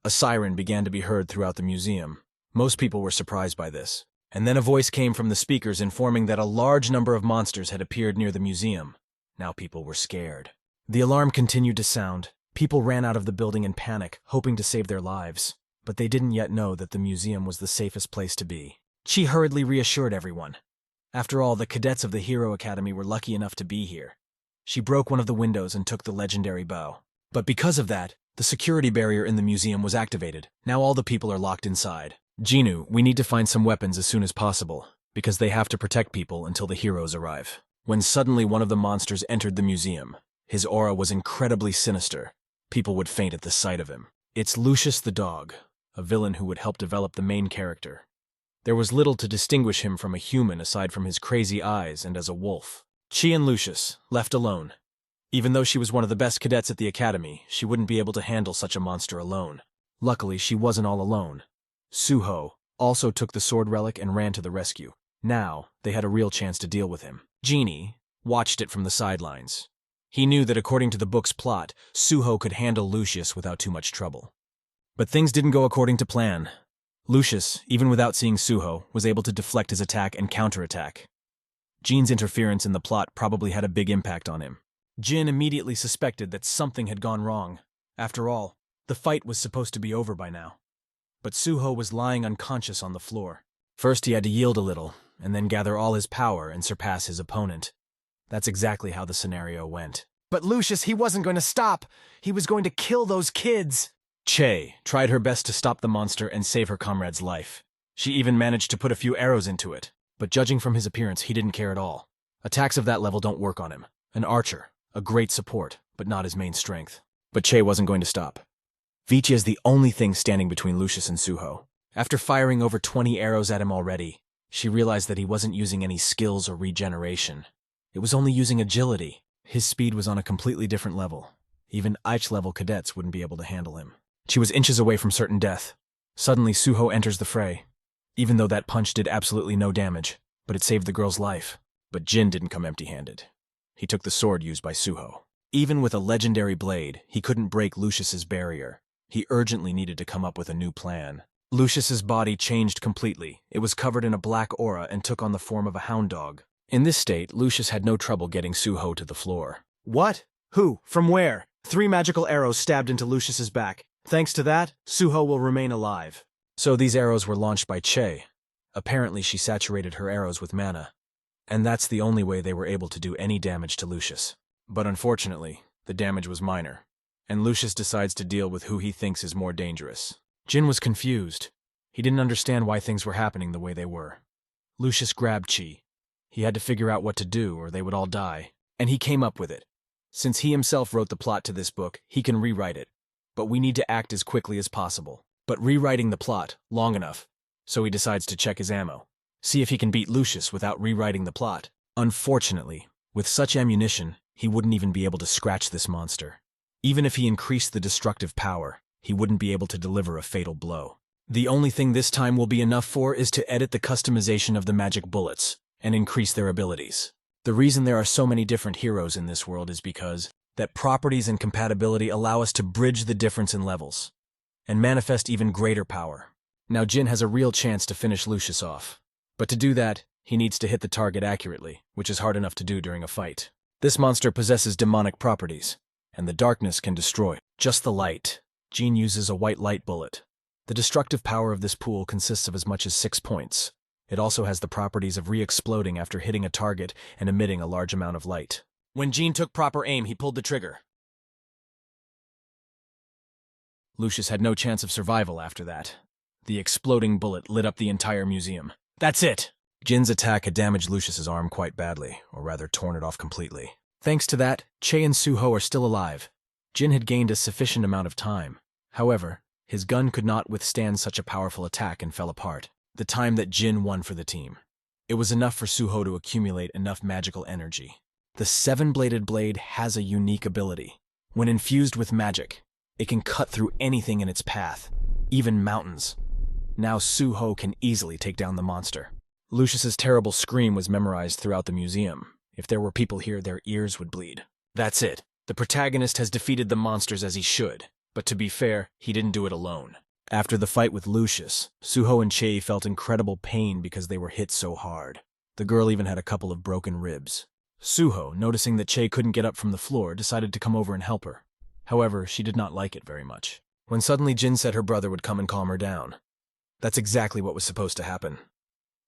A siren began to be heard throughout the museum. Most people were surprised by this. And then a voice came from the speakers informing that a large number of monsters had appeared near the museum. Now people were scared. The alarm continued to sound. People ran out of the building in panic, hoping to save their lives. But they didn't yet know that the museum was the safest place to be. Chi hurriedly reassured everyone. After all, the cadets of the Hero Academy were lucky enough to be here. She broke one of the windows and took the legendary bow. But because of that, the security barrier in the museum was activated. Now all the people are locked inside. Jinu, we need to find some weapons as soon as possible, because they have to protect people until the heroes arrive. When suddenly one of the monsters entered the museum, his aura was incredibly sinister. People would faint at the sight of him. It's Lucius the dog, a villain who would help develop the main character. There was little to distinguish him from a human aside from his crazy eyes and as a wolf. Chi and Lucius, left alone. Even though she was one of the best cadets at the academy, she wouldn't be able to handle such a monster alone. Luckily, she wasn't all alone. Suho also took the sword relic and ran to the rescue. Now, they had a real chance to deal with him. Genie watched it from the sidelines. He knew that according to the book's plot, Suho could handle Lucius without too much trouble. But things didn't go according to plan. Lucius, even without seeing Suho, was able to deflect his attack and counterattack. Jin's interference in the plot probably had a big impact on him. Jin immediately suspected that something had gone wrong. After all, the fight was supposed to be over by now. But Suho was lying unconscious on the floor. First he had to yield a little, and then gather all his power and surpass his opponent. That's exactly how the scenario went. But Lucius, he wasn't going to stop. He was going to kill those kids. Che tried her best to stop the monster and save her comrade's life. She even managed to put a few arrows into it. But judging from his appearance, he didn't care at all. Attacks of that level don't work on him. An archer, a great support, but not his main strength. But Che wasn't going to stop. Vici is the only thing standing between Lucius and Suho. After firing over 20 arrows at him already, she realized that he wasn't using any skills or regeneration. It was only using agility. His speed was on a completely different level. Even Eich-level cadets wouldn't be able to handle him. She was inches away from certain death. Suddenly, Suho enters the fray. Even though that punch did absolutely no damage, but it saved the girl's life. But Jin didn't come empty-handed. He took the sword used by Suho. Even with a legendary blade, he couldn't break Lucius's barrier. He urgently needed to come up with a new plan. Lucius's body changed completely. It was covered in a black aura and took on the form of a hound dog. In this state, Lucius had no trouble getting Suho to the floor. What? Who? From where? 3 magical arrows stabbed into Lucius's back. Thanks to that, Suho will remain alive. So these arrows were launched by Che. Apparently she saturated her arrows with mana. And that's the only way they were able to do any damage to Lucius. But unfortunately, the damage was minor. And Lucius decides to deal with who he thinks is more dangerous. Jin was confused. He didn't understand why things were happening the way they were. Lucius grabbed Chi. He had to figure out what to do or they would all die. And he came up with it. Since he himself wrote the plot to this book, he can rewrite it. But we need to act as quickly as possible. But rewriting the plot, long enough. So he decides to check his ammo. See if he can beat Lucius without rewriting the plot. Unfortunately, with such ammunition, he wouldn't even be able to scratch this monster. Even if he increased the destructive power, he wouldn't be able to deliver a fatal blow. The only thing this time will be enough for is to edit the customization of the magic bullets and increase their abilities. The reason there are so many different heroes in this world is because that properties and compatibility allow us to bridge the difference in levels and manifest even greater power. Now Jin has a real chance to finish Lucius off. But to do that, he needs to hit the target accurately, which is hard enough to do during a fight. This monster possesses demonic properties, and the darkness can destroy. Just the light. Jin uses a white light bullet. The destructive power of this pool consists of as much as 6 points. It also has the properties of re-exploding after hitting a target and emitting a large amount of light. When Jin took proper aim, he pulled the trigger. Lucius had no chance of survival after that. The exploding bullet lit up the entire museum. That's it! Jin's attack had damaged Lucius's arm quite badly, or rather torn it off completely. Thanks to that, Che and Suho are still alive. Jin had gained a sufficient amount of time. However, his gun could not withstand such a powerful attack and fell apart. The time that Jin won for the team. It was enough for Suho to accumulate enough magical energy. The seven-bladed blade has a unique ability. When infused with magic, it can cut through anything in its path, even mountains. Now Suho can easily take down the monster. Lucius's terrible scream was memorized throughout the museum. If there were people here, their ears would bleed. That's it. The protagonist has defeated the monsters as he should. But to be fair, he didn't do it alone. After the fight with Lucius, Suho and Che felt incredible pain because they were hit so hard. The girl even had a couple of broken ribs. Suho, noticing that Che couldn't get up from the floor, decided to come over and help her. However, she did not like it very much. When suddenly Jin said her brother would come and calm her down. That's exactly what was supposed to happen.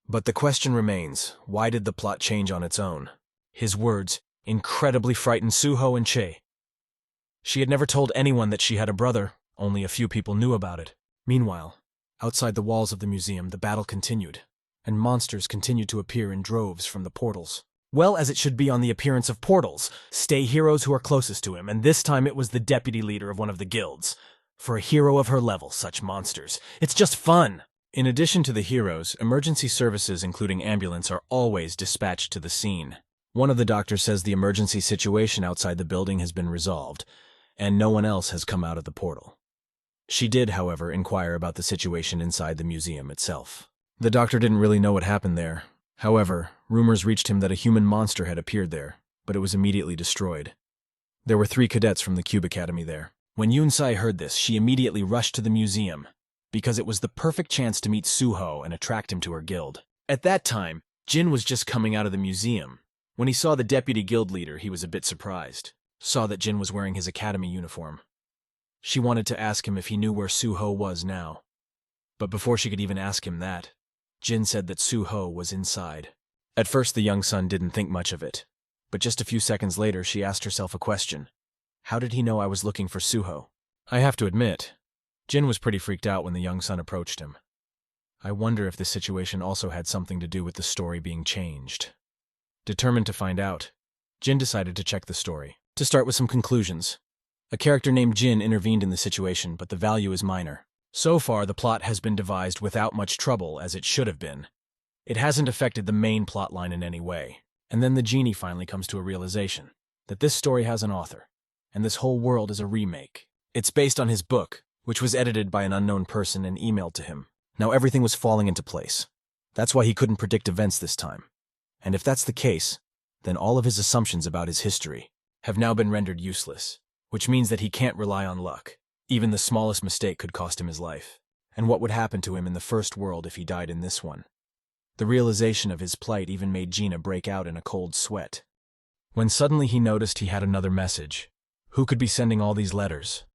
But the question remains, why did the plot change on its own? His words incredibly frightened Suho and Che. She had never told anyone that she had a brother, only a few people knew about it. Meanwhile, outside the walls of the museum, the battle continued, and monsters continued to appear in droves from the portals. Well, as it should be on the appearance of portals, stay heroes who are closest to him, and this time it was the deputy leader of one of the guilds. For a hero of her level, such monsters. It's just fun! In addition to the heroes, emergency services including ambulance are always dispatched to the scene. One of the doctors says the emergency situation outside the building has been resolved, and no one else has come out of the portal. She did, however, inquire about the situation inside the museum itself. The doctor didn't really know what happened there. However, rumors reached him that a human monster had appeared there, but it was immediately destroyed. There were 3 cadets from the Cube Academy there. When Yunsai heard this, she immediately rushed to the museum, because it was the perfect chance to meet Suho and attract him to her guild. At that time, Jin was just coming out of the museum. When he saw the deputy guild leader, he was a bit surprised. Saw that Jin was wearing his academy uniform. She wanted to ask him if he knew where Suho was now. But before she could even ask him that, Jin said that Suho was inside. At first, the young son didn't think much of it. But just a few seconds later, she asked herself a question. How did he know I was looking for Suho? I have to admit, Jin was pretty freaked out when the young son approached him. I wonder if this situation also had something to do with the story being changed. Determined to find out, Jin decided to check the story. To start with some conclusions. A character named Jin intervened in the situation, but the value is minor. So far, the plot has been devised without much trouble, as it should have been. It hasn't affected the main plotline in any way. And then the genie finally comes to a realization that this story has an author, and this whole world is a remake. It's based on his book, which was edited by an unknown person and emailed to him. Now everything was falling into place. That's why he couldn't predict events this time. And if that's the case, then all of his assumptions about his history have now been rendered useless, which means that he can't rely on luck. Even the smallest mistake could cost him his life. And what would happen to him in the first world if he died in this one? The realization of his plight even made Gina break out in a cold sweat. When suddenly he noticed he had another message. Who could be sending all these letters?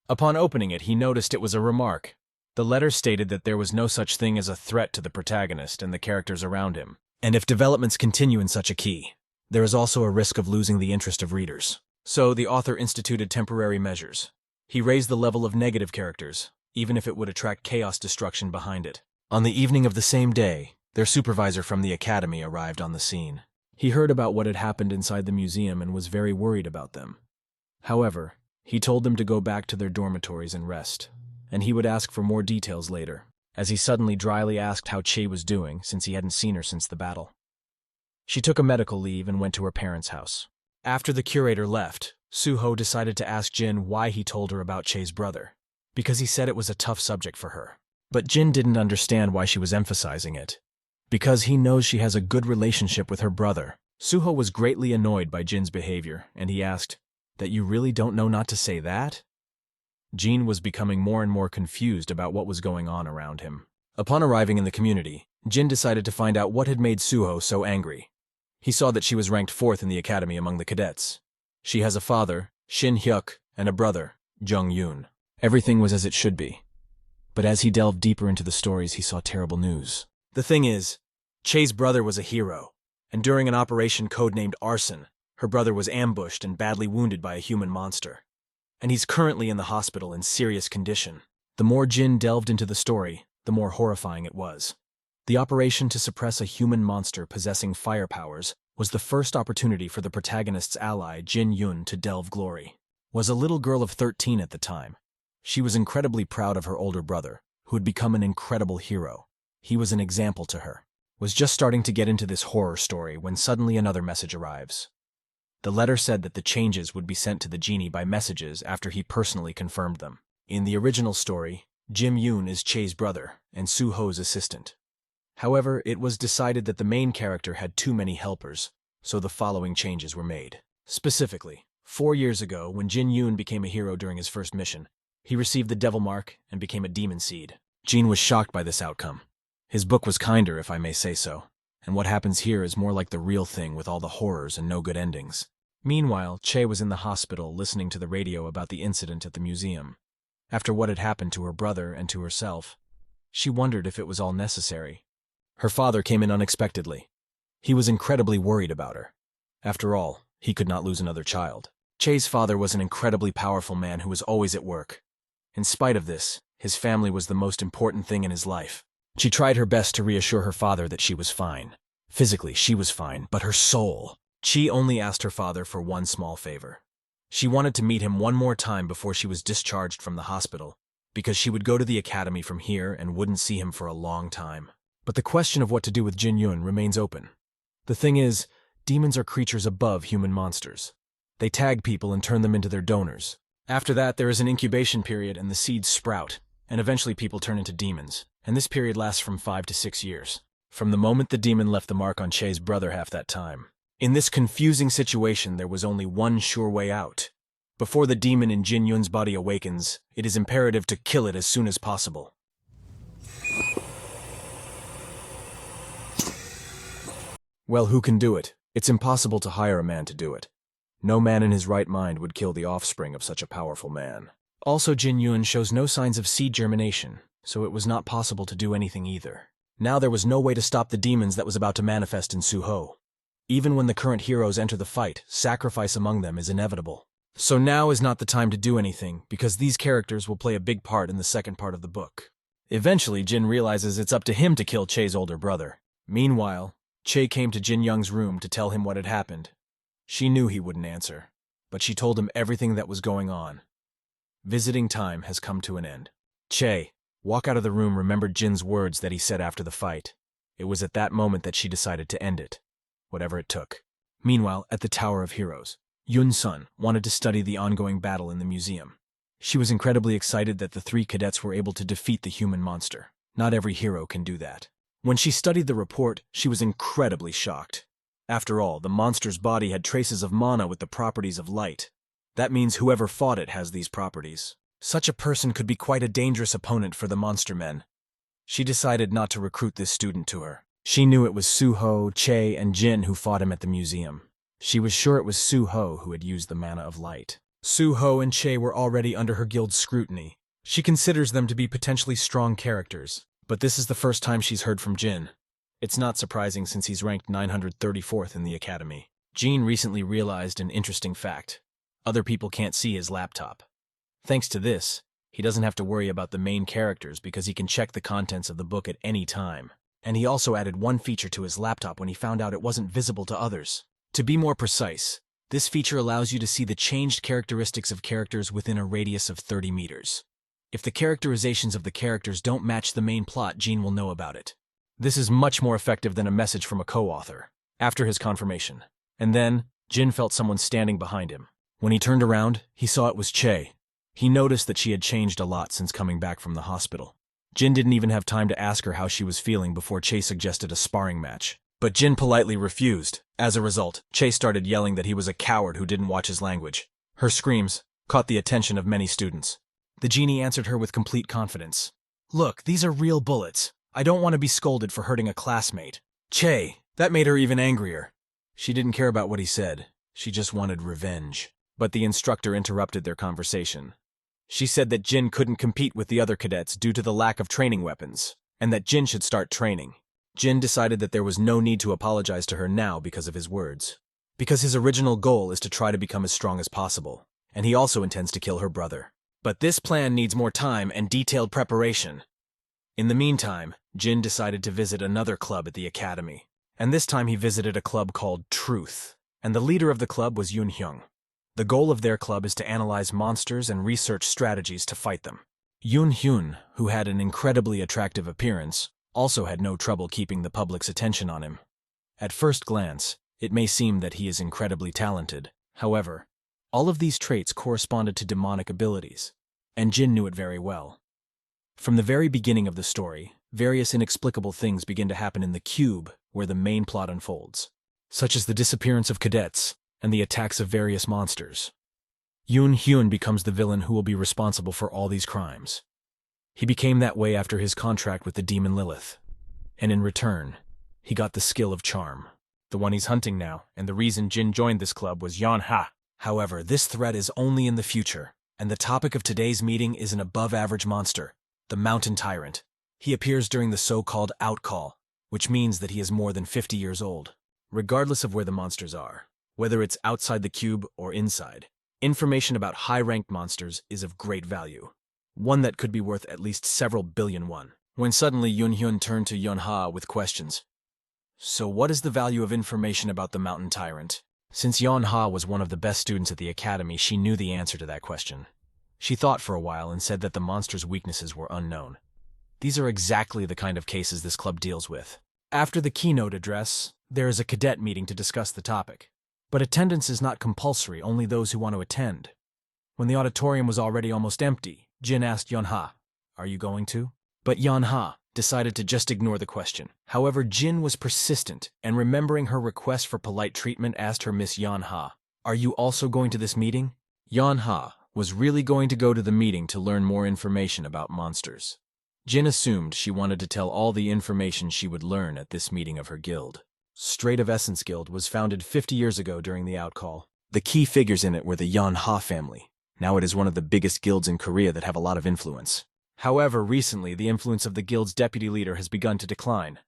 Upon opening it, he noticed it was a remark. The letter stated that there was no such thing as a threat to the protagonist and the characters around him. And if developments continue in such a key, there is also a risk of losing the interest of readers. So the author instituted temporary measures. He raised the level of negative characters, even if it would attract chaos destruction behind it. On the evening of the same day, their supervisor from the academy arrived on the scene. He heard about what had happened inside the museum and was very worried about them. However, he told them to go back to their dormitories and rest, and he would ask for more details later, as he suddenly dryly asked how Che was doing since he hadn't seen her since the battle. She took a medical leave and went to her parents' house. After the curator left, Suho decided to ask Jin why he told her about Che's brother, because he said it was a tough subject for her. But Jin didn't understand why she was emphasizing it. Because he knows she has a good relationship with her brother. Suho was greatly annoyed by Jin's behavior, and he asked, "That you really don't know not to say that?" Jin was becoming more and more confused about what was going on around him. Upon arriving in the community, Jin decided to find out what had made Suho so angry. He saw that she was ranked 4th in the academy among the cadets. She has a father, Shin Hyuk, and a brother, Jung Yoon. Everything was as it should be. But as he delved deeper into the stories, he saw terrible news. The thing is, Che's brother was a hero, and during an operation codenamed Arson, her brother was ambushed and badly wounded by a human monster. And he's currently in the hospital in serious condition. The more Jin delved into the story, the more horrifying it was. The operation to suppress a human monster possessing fire powers was the first opportunity for the protagonist's ally, Jin Yun, to delve glory. Was a little girl of 13 at the time. She was incredibly proud of her older brother, who had become an incredible hero. He was an example to her. Was just starting to get into this horror story when suddenly another message arrives. The letter said that the changes would be sent to the genie by messages after he personally confirmed them. In the original story, Jim Yoon is Che's brother and Soo-ho's assistant. However, it was decided that the main character had too many helpers, so the following changes were made. Specifically, 4 years ago, when Jin Yoon became a hero during his first mission, he received the Devil Mark and became a demon seed. Jin was shocked by this outcome. His book was kinder, if I may say so, and what happens here is more like the real thing with all the horrors and no good endings. Meanwhile, Che was in the hospital listening to the radio about the incident at the museum. After what had happened to her brother and to herself, she wondered if it was all necessary. Her father came in unexpectedly. He was incredibly worried about her. After all, he could not lose another child. Che's father was an incredibly powerful man who was always at work. In spite of this, his family was the most important thing in his life. She tried her best to reassure her father that she was fine. Physically, she was fine, but her soul. She only asked her father for one small favor. She wanted to meet him one more time before she was discharged from the hospital, because she would go to the academy from here and wouldn't see him for a long time. But the question of what to do with Jin Yun remains open. The thing is, demons are creatures above human monsters. They tag people and turn them into their donors. After that, there is an incubation period and the seeds sprout, and eventually people turn into demons, and this period lasts from 5 to 6 years. From the moment the demon left the mark on Che's brother half that time. In this confusing situation, there was only one sure way out. Before the demon in Jin Yun's body awakens, it is imperative to kill it as soon as possible. Well, who can do it? It's impossible to hire a man to do it. No man in his right mind would kill the offspring of such a powerful man. Also, Jin Yun shows no signs of seed germination, so it was not possible to do anything either. Now there was no way to stop the demons that was about to manifest in Soo-ho. Even when the current heroes enter the fight, sacrifice among them is inevitable. So now is not the time to do anything, because these characters will play a big part in the second part of the book. Eventually, Jin realizes it's up to him to kill Che's older brother. Meanwhile, Che came to Jin Young's room to tell him what had happened. She knew he wouldn't answer, but she told him everything that was going on. Visiting time has come to an end. Che, walk out of the room, remembered Jin's words that he said after the fight. It was at that moment that she decided to end it, whatever it took. Meanwhile, at the Tower of Heroes, Yun-sun wanted to study the ongoing battle in the museum. She was incredibly excited that the 3 cadets were able to defeat the human monster. Not every hero can do that. When she studied the report, she was incredibly shocked. After all, the monster's body had traces of mana with the properties of light. That means whoever fought it has these properties. Such a person could be quite a dangerous opponent for the monster men. She decided not to recruit this student to her. She knew it was Soo-ho, Che, and Jin who fought him at the museum. She was sure it was Soo-ho who had used the mana of light. Soo-ho and Che were already under her guild's scrutiny. She considers them to be potentially strong characters, but this is the first time she's heard from Jin. It's not surprising since he's ranked 934th in the academy. Jin recently realized an interesting fact. Other people can't see his laptop. Thanks to this, he doesn't have to worry about the main characters because he can check the contents of the book at any time. And he also added one feature to his laptop when he found out it wasn't visible to others. To be more precise, this feature allows you to see the changed characteristics of characters within a radius of 30 meters. If the characterizations of the characters don't match the main plot, Jin will know about it. This is much more effective than a message from a co-author. After his confirmation. And then, Jin felt someone standing behind him. When he turned around, he saw it was Che. He noticed that she had changed a lot since coming back from the hospital. Jin didn't even have time to ask her how she was feeling before Che suggested a sparring match. But Jin politely refused. As a result, Che started yelling that he was a coward who didn't watch his language. Her screams caught the attention of many students. The genie answered her with complete confidence. "Look, these are real bullets. I don't want to be scolded for hurting a classmate." Che, that made her even angrier. She didn't care about what he said. She just wanted revenge. But the instructor interrupted their conversation. She said that Jin couldn't compete with the other cadets due to the lack of training weapons, and that Jin should start training. Jin decided that there was no need to apologize to her now because of his words. Because his original goal is to try to become as strong as possible, and he also intends to kill her brother. But this plan needs more time and detailed preparation. In the meantime, Jin decided to visit another club at the academy, and this time he visited a club called Truth, and the leader of the club was Yoon Hyung. The goal of their club is to analyze monsters and research strategies to fight them. Yoon Hyun, who had an incredibly attractive appearance, also had no trouble keeping the public's attention on him. At first glance, it may seem that he is incredibly talented. However, all of these traits corresponded to demonic abilities, and Jin knew it very well. From the very beginning of the story, various inexplicable things begin to happen in the cube where the main plot unfolds, such as the disappearance of cadets and the attacks of various monsters. Yoon Hyun becomes the villain who will be responsible for all these crimes. He became that way after his contract with the demon Lilith, and in return, he got the skill of charm, the one he's hunting now, and the reason Jin joined this club was Yeon Ha. However, this threat is only in the future, and the topic of today's meeting is an above-average monster, the Mountain Tyrant. He appears during the so-called outcall, which means that he is more than 50 years old. Regardless of where the monsters are, whether it's outside the cube or inside, information about high-ranked monsters is of great value, one that could be worth at least several billion won. When suddenly Yoon Hyun turned to Yeon Ha with questions. So what is the value of information about the Mountain Tyrant? Since Yeon Ha was one of the best students at the academy, she knew the answer to that question. She thought for a while and said that the monster's weaknesses were unknown. These are exactly the kind of cases this club deals with. After the keynote address, there is a cadet meeting to discuss the topic. But attendance is not compulsory, only those who want to attend. When the auditorium was already almost empty, Jin asked Yeon Ha, "Are you going to?" But Yeon Ha decided to just ignore the question. However, Jin was persistent, and remembering her request for polite treatment, asked her Miss Yeon Ha, "Are you also going to this meeting?" Yeon Ha was really going to go to the meeting to learn more information about monsters. Jin assumed she wanted to tell all the information she would learn at this meeting of her guild. Strait of Essence Guild was founded 50 years ago during the outcall. The key figures in it were the Yeon Ha family. Now it is one of the biggest guilds in Korea that have a lot of influence. However, recently the influence of the guild's deputy leader has begun to decline.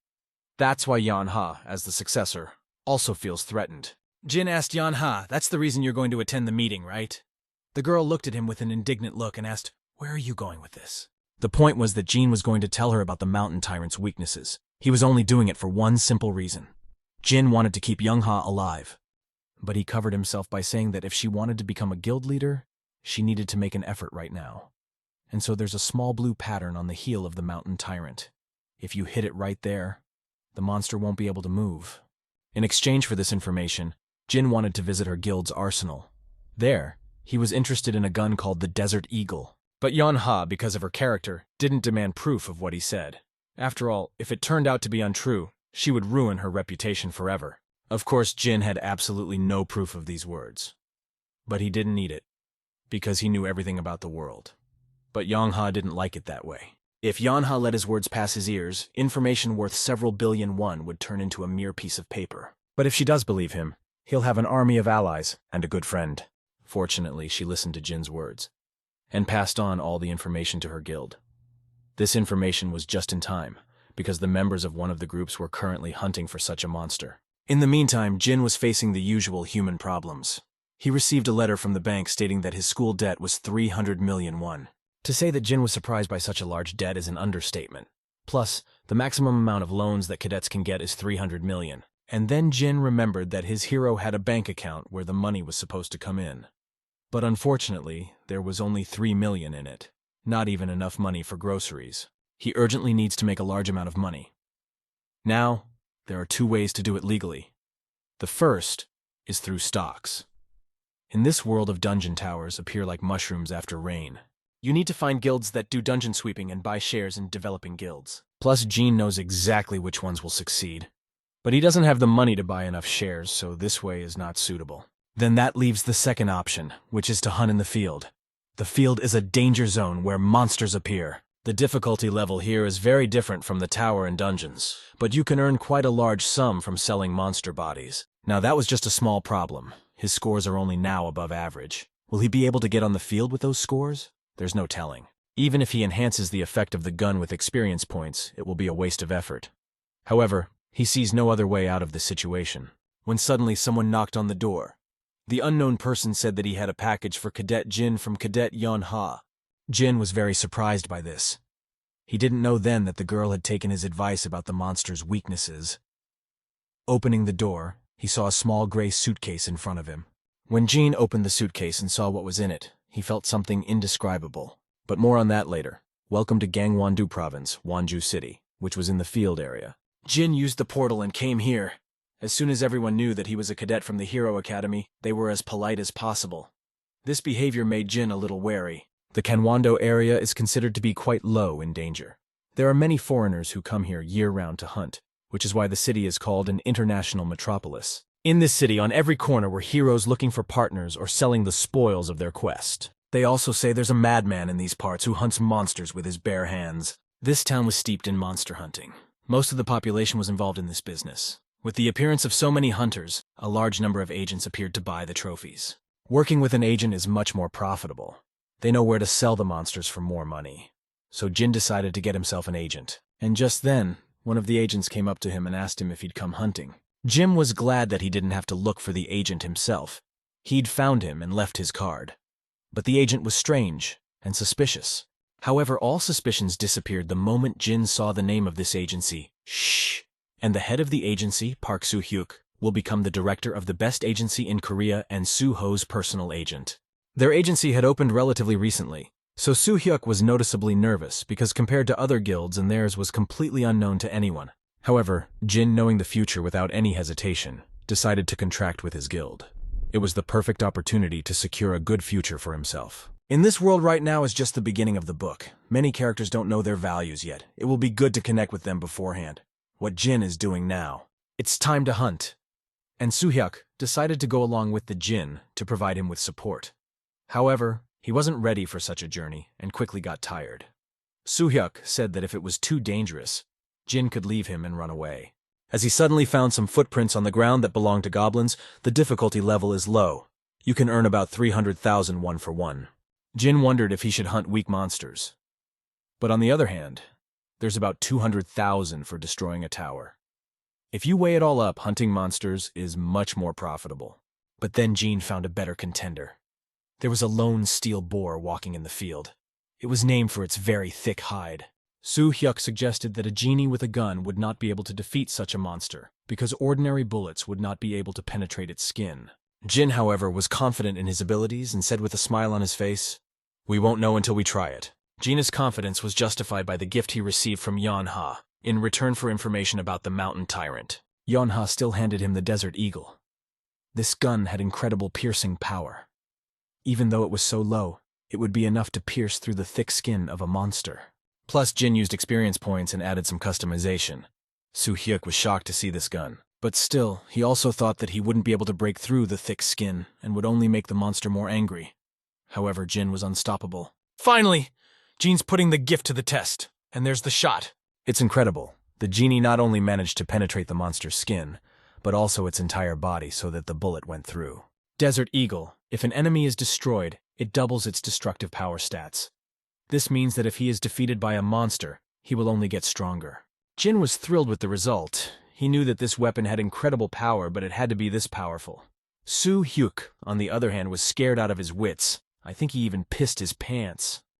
That's why Yeon Ha, as the successor, also feels threatened. Jin asked Yeon Ha, "That's the reason you're going to attend the meeting, right?" The girl looked at him with an indignant look and asked, "Where are you going with this?" The point was that Jin was going to tell her about the Mountain Tyrant's weaknesses. He was only doing it for one simple reason. Jin wanted to keep Yeon Ha alive. But he covered himself by saying that if she wanted to become a guild leader, she needed to make an effort right now. And so there's a small blue pattern on the heel of the Mountain Tyrant. If you hit it right there, the monster won't be able to move. In exchange for this information, Jin wanted to visit her guild's arsenal. There, he was interested in a gun called the Desert Eagle. But Yeon Ha, because of her character, didn't demand proof of what he said. After all, if it turned out to be untrue, she would ruin her reputation forever. Of course, Jin had absolutely no proof of these words. But he didn't need it, because he knew everything about the world. But Yeon Ha didn't like it that way. If Yeon Ha let his words pass his ears, information worth several billion won would turn into a mere piece of paper. But if she does believe him, he'll have an army of allies and a good friend. Fortunately, she listened to Jin's words, and passed on all the information to her guild. This information was just in time, because the members of one of the groups were currently hunting for such a monster. In the meantime, Jin was facing the usual human problems. He received a letter from the bank stating that his school debt was 300 million won. To say that Jin was surprised by such a large debt is an understatement. Plus, the maximum amount of loans that cadets can get is 300 million. And then Jin remembered that his hero had a bank account where the money was supposed to come in. But unfortunately, there was only 3 million in it. Not even enough money for groceries. He urgently needs to make a large amount of money. Now, there are 2 ways to do it legally. The first is through stocks. In this world of dungeon towers appear like mushrooms after rain. You need to find guilds that do dungeon sweeping and buy shares in developing guilds. Plus, Jin knows exactly which ones will succeed. But he doesn't have the money to buy enough shares, so this way is not suitable. Then that leaves the second option, which is to hunt in the field. The field is a danger zone where monsters appear. The difficulty level here is very different from the tower and dungeons, but you can earn quite a large sum from selling monster bodies. Now that was just a small problem. His scores are only now above average. Will he be able to get on the field with those scores? there's no telling. Even if he enhances the effect of the gun with experience points, it will be a waste of effort. However, he sees no other way out of the situation, when suddenly someone knocked on the door. The unknown person said that he had a package for Cadet Jin from Cadet Yeon-ha. Jin was very surprised by this. He didn't know then that the girl had taken his advice about the monster's weaknesses. Opening the door, he saw a small gray suitcase in front of him. When Jin opened the suitcase and saw what was in it, he felt something indescribable. But more on that later. Welcome to Gangwon-do Province, Wonju City, which was in the field area. Jin used the portal and came here. As soon as everyone knew that he was a cadet from the Hero Academy, they were as polite as possible. This behavior made Jin a little wary. The Gangwon-do area is considered to be quite low in danger. There are many foreigners who come here year-round to hunt, which is why the city is called an international metropolis. In this city, on every corner were heroes looking for partners or selling the spoils of their quest. They also say there's a madman in these parts who hunts monsters with his bare hands. This town was steeped in monster hunting. Most of the population was involved in this business. With the appearance of so many hunters, a large number of agents appeared to buy the trophies. Working with an agent is much more profitable. They know where to sell the monsters for more money. So Jin decided to get himself an agent. And just then, one of the agents came up to him and asked him if he'd come hunting. Jim was glad that he didn't have to look for the agent himself. He'd found him and left his card. But the agent was strange and suspicious. However, all suspicions disappeared the moment Jin saw the name of this agency, Shh. And the head of the agency, Park Soo-hyuk, will become the director of the best agency in Korea and Soo-ho's personal agent. Their agency had opened relatively recently, so Soo-hyuk was noticeably nervous because compared to other guilds and theirs was completely unknown to anyone. However, Jin, knowing the future without any hesitation, decided to contract with his guild. It was the perfect opportunity to secure a good future for himself. In this world right now is just the beginning of the book. Many characters don't know their values yet. It will be good to connect with them beforehand. What Jin is doing now. It's time to hunt. And Soo-hyuk decided to go along with the Jin to provide him with support. However, he wasn't ready for such a journey and quickly got tired. Soo-hyuk said that if it was too dangerous, Jin could leave him and run away. As he suddenly found some footprints on the ground that belonged to goblins, the difficulty level is low. You can earn about 300,000 one for one. Jin wondered if he should hunt weak monsters. But on the other hand, there's about 200,000 for destroying a tower. If you weigh it all up, hunting monsters is much more profitable. But then Jin found a better contender. There was a lone steel boar walking in the field. It was named for its very thick hide. Soo-hyuk suggested that a genie with a gun would not be able to defeat such a monster, because ordinary bullets would not be able to penetrate its skin. Jin, however, was confident in his abilities and said with a smile on his face, "We won't know until we try it." Jin's confidence was justified by the gift he received from Yeon-ha, in return for information about the mountain tyrant. Yeon-ha still handed him the Desert Eagle. This gun had incredible piercing power. Even though it was so low, it would be enough to pierce through the thick skin of a monster. Plus, Jin used experience points and added some customization. Soo-hyuk was shocked to see this gun. But still, he also thought that he wouldn't be able to break through the thick skin and would only make the monster more angry. However, Jin was unstoppable. Finally! Jin's putting the gift to the test, and there's the shot. It's incredible. The genie not only managed to penetrate the monster's skin, but also its entire body so that the bullet went through. Desert Eagle. If an enemy is destroyed, it doubles its destructive power stats. This means that if he is defeated by a monster, he will only get stronger. Jin was thrilled with the result. He knew that this weapon had incredible power, but it had to be this powerful. Soo-hyuk, on the other hand, was scared out of his wits. I think he even pissed his pants.